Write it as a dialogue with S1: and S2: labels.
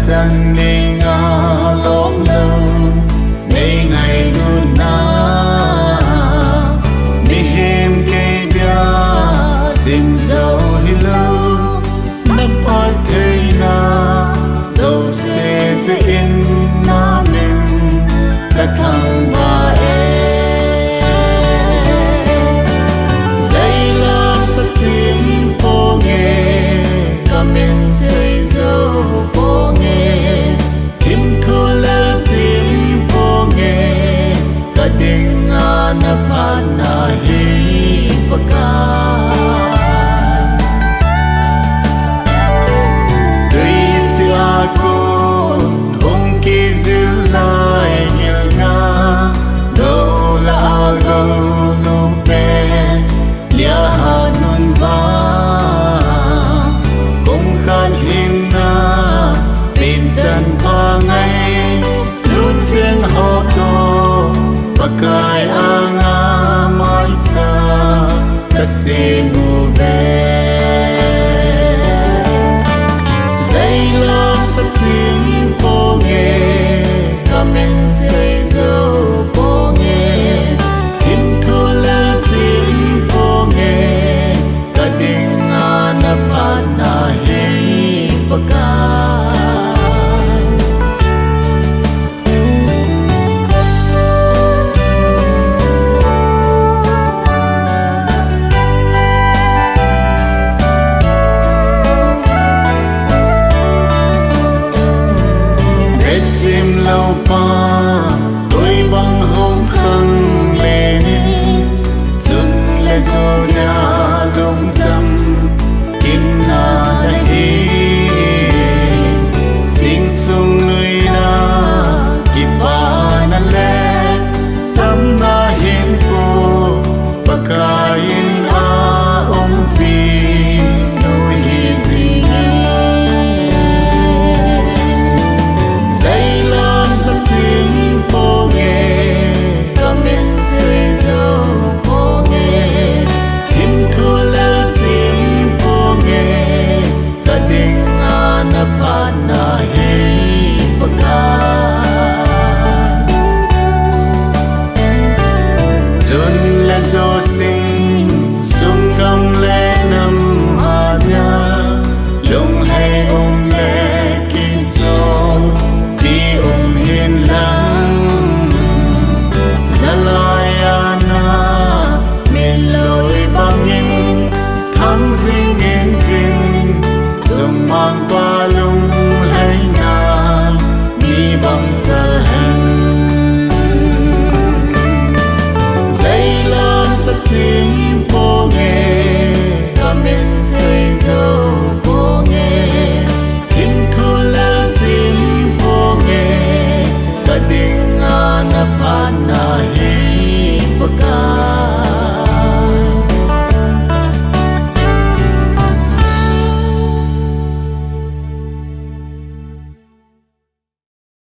S1: Chẳng nghi ngờ lốm lâu ngày ngày luôn na mi hem kê dia sim dâu hi lâu nắp hoa cây na dâu xe in na mình cả thằng và em dây lắm sắc chim cô nghe cả mình xây dâu cô na hi pakai dei si aku hong ki zil lai ngil nga go la go lu pen lia ha nun va kong khan hin na bin chan pa ngai lu chen ho to pakai anga kasi mo ve dây lắm sắc chim cô nghe cả mình xây dâu cô nghe kim thu lên chim cô nghe cả tình ngàn apa na hi pakai tôi bằng hồng khăng lên dừng lên rồi nhà lung chăm kim na đây sinh sung người na kipa na le chăm na hiền po pakain a pi nuôi hi gì chim cô nghe cả mình xây dâu cô nghe kim thu lên chim cô nghe cả tình ngàn apa na hi pakai chun le zo sing sung gong le nam a dia lung hay le ki son bi hiền lắm zalayana mình lối bằng in thắng dinh in kinh dùng mang qua lung hay nàn đi bằng sa hen dây lắm sắc chim cô nghe cả mình xây dâu cô nghe kim thu lên chim cô nghe tình ngàn apa na